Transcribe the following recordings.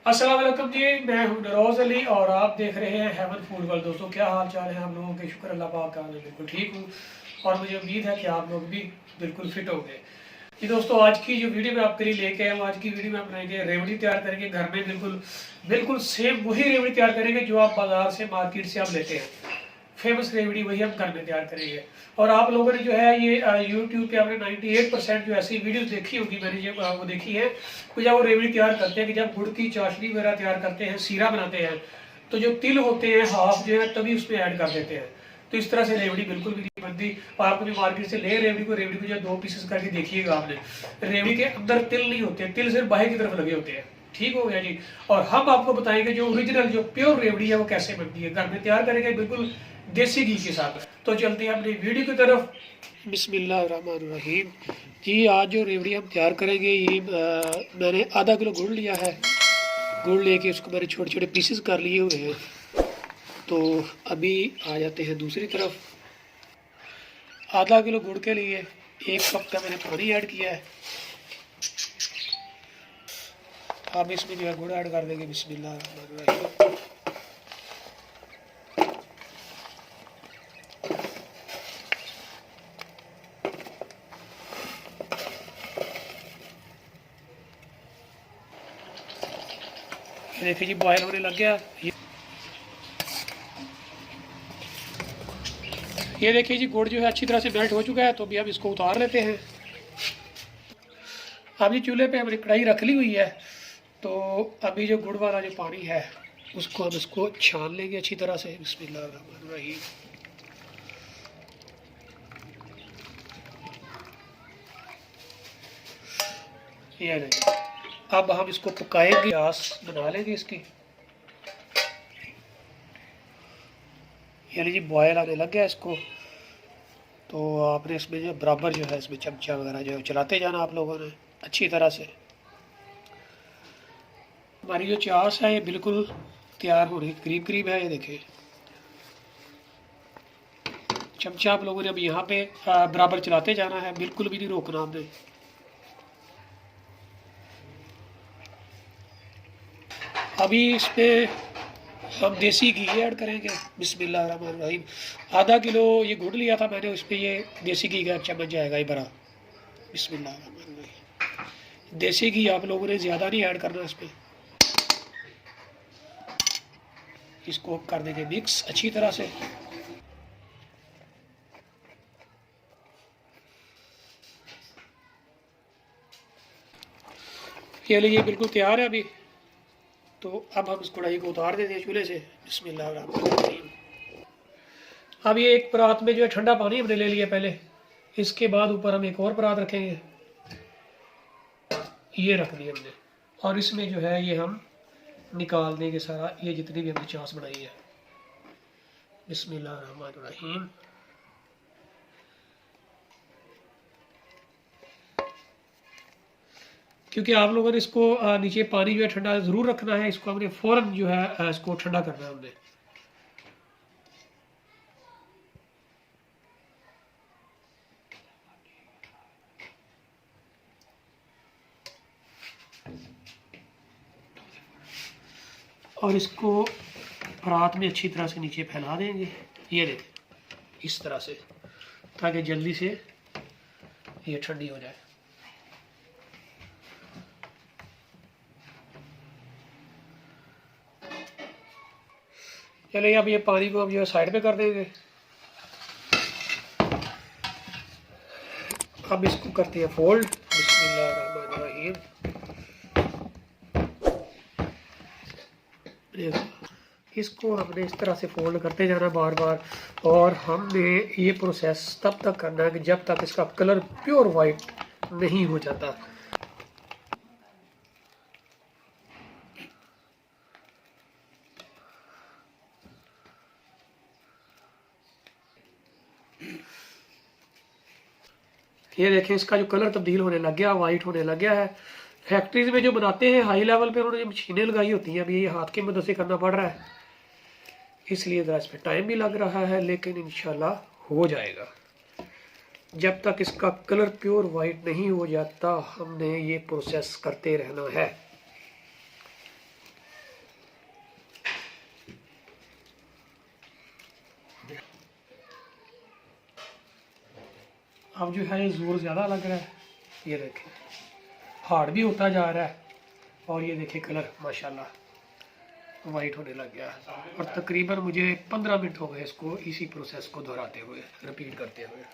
अस्सलाम वालेकुम जी, मैं हूं नरोज अली और आप देख रहे हैं हेवन फूड वर्ल्ड। दोस्तों, क्या हाल चाल है? हम लोगों के शुक्र अल्लाह पाक का, मैं बिल्कुल ठीक हूं और मुझे उम्मीद है कि आप लोग भी बिल्कुल फिट होंगे। जी दोस्तों, आज की जो वीडियो मैं आपके लिए लेके आया हूँ, आज की वीडियो में हम बनाएंगे रेवड़ी तैयार करेंगे घर में। बिल्कुल बिल्कुल सेम वही रेवड़ी तैयार करेंगे जो आप बाजार से मार्केट से आप लेते हैं। फेमस रेवड़ी वही हम घर में तैयार करेंगे। और आप लोगों ने जो है ये यूट्यूब पे आपने 98% जो ऐसी वीडियोस देखी होगी, मैंने जो वो देखी है कि जब वो रेवड़ी तैयार करते हैं, कि जब गुड़ की चाशनी वगैरह तैयार करते हैं, सीरा बनाते हैं, तो जो तिल होते हैं हाफ जो है तभी उसमें ऐड कर देते हैं। तो इस तरह से रेवड़ी बिल्कुल भी नहीं बनती। और आप कभी मार्केट से ले रेवड़ी को जो 2 पीसेस करके देखिएगा आपने, रेवड़ी के अंदर तिल नहीं होते, तिल सिर्फ बाहर की तरफ लगे होते हैं। ठीक हो गया जी। और हम आपको बताएंगे जो ओरिजिनल जो प्योर रेवड़ी है वो कैसे बनती है, घर में तैयार करेंगे बिल्कुल देसी घी के साथ। तो चलते हैं अपनी वीडियो की तरफ। बिस्मिल्लाहिर्रहमानिर्रहीम। जी, आज जो रेवड़ी हम तैयार करेंगे ये मैंने आधा किलो गुड़ लिया है। गुड़ लेके उसको मैंने छोटे छोटे पीसेस कर लिए हुए हैं। तो अभी आ जाते हैं दूसरी तरफ। आधा किलो गुड़ के लिए 1 कप का मैंने पानी ऐड किया है। अब इसमें जो है गुड़ ऐड कर देंगे। बिस्मिल्लाहिर्रहमानिर्रहीम। देखिए जी, बॉयल होने लग गया। ये देखिए जी, गुड़ जो है अच्छी तरह से मेल्ट हो चुका है। तो अभी हम इसको उतार लेते हैं। अभी चूल्हे पे हमने कढ़ाई रख ली हुई है। तो अभी जो गुड़ वाला जो पानी है उसको हम इसको छान लेंगे अच्छी तरह से। बिस्मिल्लाहिर्रहमानिर्रहीम। ये देखिए, अब हम इसको पकाएंगे, आस बना लेंगे इसकी। ये लीजिए, बॉयल आने लग गया इसको। तो आपने इसमें जो बराबर जो है इसमें चमचा वगैरह जो है चलाते जाना आप लोगों ने अच्छी तरह से। हमारी जो चास है ये बिल्कुल तैयार हो रही करीब करीब है। ये देखिए, चमचा आप लोगों ने अब यहाँ पे बराबर चलाते जाना है, बिल्कुल भी नहीं रोकना आपने। अभी इस पे हम देसी घी ऐड करेंगे। बिस्मिल्लाहिर्रहमानिर्रहीम। आधा किलो ये गुड़ लिया था मैंने, उस पर ये देसी घी का 1 चम्मच जाएगा ये भरा। बिस्मिल्लाहिर्रहमानिर्रहीम। देसी घी आप लोगों ने ज़्यादा नहीं ऐड करना इस पर। इसको कर देंगे मिक्स अच्छी तरह से। ये लीजिए, बिल्कुल तैयार है अभी। तो अब हम इस कढ़ाई को उतार देते हैं चूल्हे से। बिस्मिल्लाहिर्रहमानिर्रहीम। अब ये एक परात में जो है ठंडा पानी हमने ले लिया पहले। इसके बाद ऊपर हम एक और परात रखेंगे, ये रख दी हमने। और इसमें जो है ये हम निकाल देंगे सारा, ये जितनी भी हमने चास बनाई है। बिस्मिल्लाहिर्रहमानिर्रहीम। क्योंकि आप लोगों ने इसको नीचे पानी जो है ठंडा ज़रूर रखना है। इसको हमने फ़ौरन जो है इसको ठंडा करना है हमने। और इसको परात में अच्छी तरह से नीचे फैला देंगे। ये देखें इस तरह से, ताकि जल्दी से ये ठंडी हो जाए। चलिए, अब ये पानी को हम जो है साइड पे कर देंगे। अब इसको करते हैं फोल्ड। बिस्मिल्लाहिर्रहमानिर्रहीम। इसको हमने इस तरह से फोल्ड करते जाना बार बार। और हमने ये प्रोसेस तब तक करना है कि जब तक इसका कलर प्योर वाइट नहीं हो जाता। ये देखें, इसका जो कलर तब्दील होने लग गया, वाइट होने लग गया है। फैक्ट्रीज में जो बनाते हैं हाई लेवल पे, उन्होंने मशीनें लगाई होती हैं। अभी ये हाथ की मदद से करना पड़ रहा है, इसलिए ज़रा इस पर टाइम भी लग रहा है, लेकिन इंशाल्लाह हो जाएगा। जब तक इसका कलर प्योर वाइट नहीं हो जाता हमने ये प्रोसेस करते रहना है। अब जो है ये ज़ोर ज़्यादा लग रहा है, ये देखें हार्ड भी होता जा रहा है और ये देखिए कलर माशाल्लाह वाइट होने लग गया। और तकरीबन मुझे 15 मिनट हो गए इसको इसी प्रोसेस को दोहराते हुए, रिपीट करते हुए।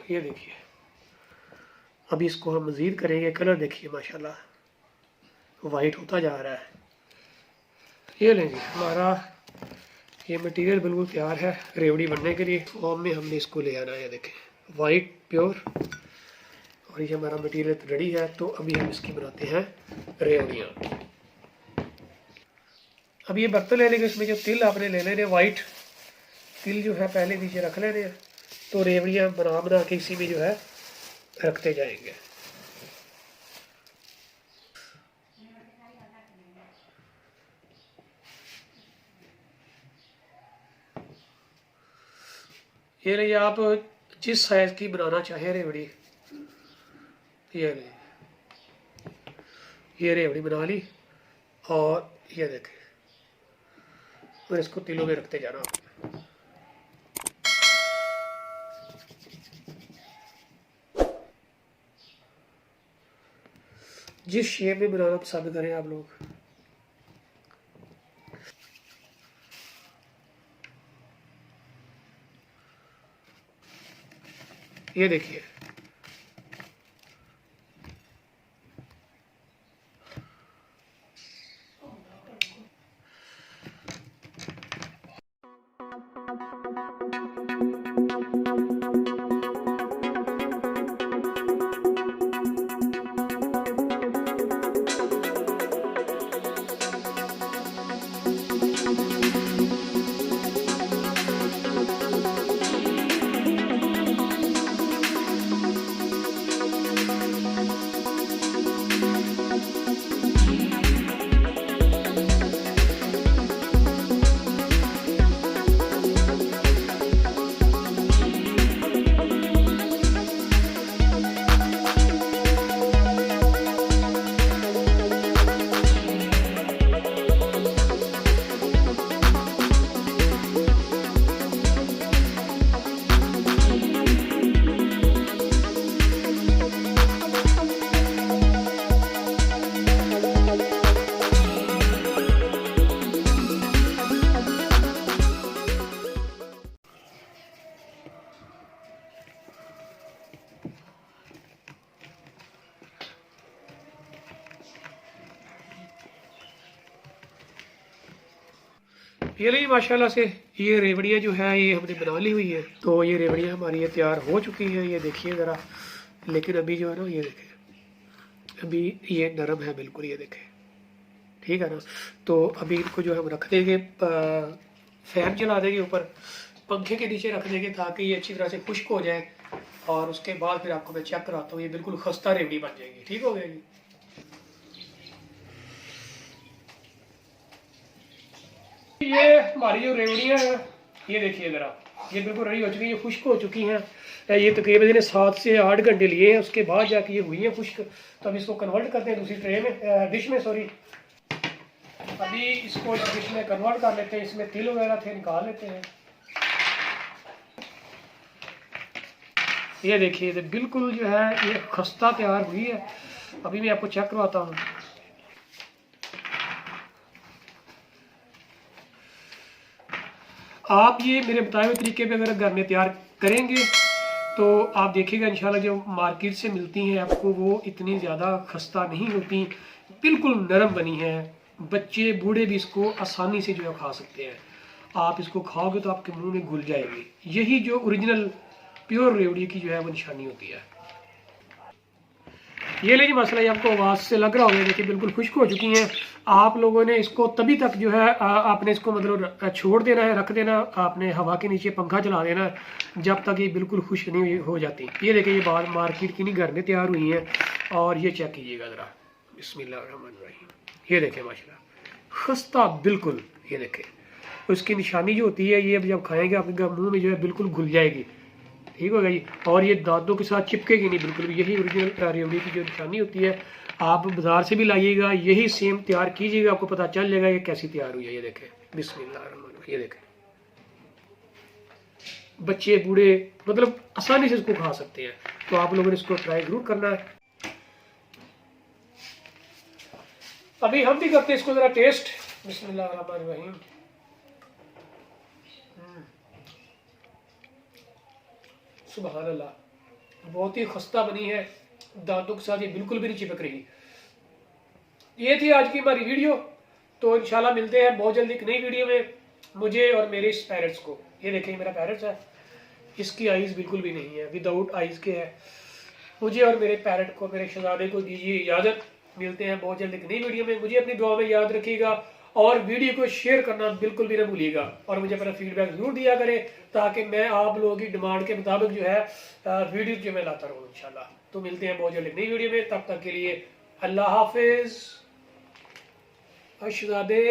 ये देखिए अभी इसको हम मज़ीद करेंगे। कलर देखिए माशाल्लाह वाइट होता जा रहा है। ये लेंगे हमारा ये मटेरियल बिल्कुल तैयार है रेवड़ी बनने के लिए। फॉर्म में हमने इसको ले आना है, देखें वाइट प्योर। और ये हमारा मटेरियल रेडी है, तो अभी हम इसकी बनाते हैं रेवड़ियाँ। अब ये बर्तन ले लेंगे, इसमें जो तिल आपने ले लेने वाइट तिल जो है पहले नीचे रख लेने हैं, तो रेवड़ियाँ बना बना के इसी में जो है रखते जाएंगे। ये रही आप जिस साइज़ की बनाना चाहे रेवड़ी, ये रेवड़ी बना ली और ये देखें, और इसको तिलों में रखते जाना। जिस शेप में बनाना पसंद करें आप लोग। ये देखिए ये ली माशाल्लाह से ये रेवड़ियाँ जो है ये हमने बना ली हुई है। तो ये रेवड़ियाँ हमारी ये तैयार हो चुकी हैं, ये देखिए ज़रा। लेकिन अभी जो है ना ये देखें अभी ये नरम है बिल्कुल, ये देखें ठीक है ना। तो अभी इनको जो हम रख देंगे, फैन चला देंगे ऊपर पंखे के नीचे रख देंगे ताकि ये अच्छी तरह से खुश्क हो जाए। और उसके बाद फिर आपको मैं चेक कराता हूँ, ये बिल्कुल खस्ता रेवड़ी बन जाएगी। ठीक हो गया जी। ये हमारी जो रेवड़ियाँ हैं ये देखिए ज़रा, ये बिल्कुल रेडी हो चुकी है, खुश्क हो चुकी हैं। ये तकरीबन इन्हें 7 से 8 घंटे लिए हैं, उसके बाद जाके ये हुई हैं खुश्क। तो अब इसको कन्वर्ट करते हैं दूसरी ट्रे में, डिश में सॉरी। अभी इसको डिश में कन्वर्ट कर लेते हैं। इसमें तिल वगैरह थे निकाल लेते हैं। ये देखिए ये बिल्कुल जो है ये खस्ता तैयार हुई है। अभी मैं आपको चेक करवाता हूँ। आप ये मेरे बताए हुए तरीके पे अगर घर में तैयार करेंगे तो आप देखिएगा इंशाल्लाह जो मार्केट से मिलती हैं आपको वो इतनी ज़्यादा खस्ता नहीं होती, बिल्कुल नरम बनी है। बच्चे बूढ़े भी इसको आसानी से जो है खा सकते हैं। आप इसको खाओगे तो आपके मुंह में घुल जाएगी। यही जो ओरिजिनल प्योर रेवड़ी की जो है वो निशानी होती है। ये लीजिए मसला, ये आपको आवाज़ से लग रहा होगा, देखिए बिल्कुल खुश्क हो चुकी हैं। आप लोगों ने इसको तभी तक जो है आपने इसको मतलब छोड़ देना है, रख देना, आपने हवा के नीचे पंखा चला देना जब तक ये बिल्कुल खुश्क नहीं हो जाती। ये देखिए ये बात मार्केट की नहीं, घर में तैयार हुई है। और ये चेक कीजिएगा ज़रा, बिस्मिल्लाहिर्रहमानिर्रहीम। ये देखें माशाल्लाह खस्ता बिल्कुल। ये देखें उसकी निशानी जो होती है ये जब खाएंगे आपके मुँह में जो है बिल्कुल घुल जाएगी, ठीक होगा जी। और ये दांतों के साथ चिपकेगी नहीं बिल्कुल भी। यही ओरिजिनल रेवड़ी की जो निशानी होती है। आप बाजार से भी लाइएगा, यही सेम तैयार कीजिएगा, आपको पता चल जाएगा ये कैसी तैयार हुई है। ये देखें बिस्मिल्लाह, ये देखें बच्चे बूढ़े मतलब आसानी से इसको खा सकते हैं। तो आप लोगों ने इसको ट्राई जरूर करना है। अभी हम भी करते हैं इसको जरा टेस्ट। बिस्मिल्लाहिर्रहमानिर्रहीम। सुभान अल्लाह, बहुत ही खस्ता बनी है, दांतों के साथ ये बिल्कुल भी नहीं चिपक रही। ये थी आज की हमारी वीडियो। तो इंशाल्लाह मिलते हैं बहुत जल्दी एक नई वीडियो में। मुझे और मेरे इस पैरट्स को, ये देखिए मेरा पैरट्स है, इसकी आइज़ बिल्कुल भी नहीं है, विदाउट आइज़ के है। मुझे और मेरे पैरट को, मेरे शहजादे को दीजिए इजाज़त। मिलते हैं बहुत जल्दी एक नई वीडियो में। मुझे अपनी दुआ में याद रखिएगा और वीडियो को शेयर करना बिल्कुल भी ना भूलिएगा। और मुझे अपना फीडबैक जरूर दिया करें ताकि मैं आप लोगों की डिमांड के मुताबिक जो है वीडियो जो मैं लाता रहूँ इंशाल्लाह। तो मिलते हैं बहुत जल्दी एक नई वीडियो में, तब तक के लिए अल्लाह हाफिज़। शहजादे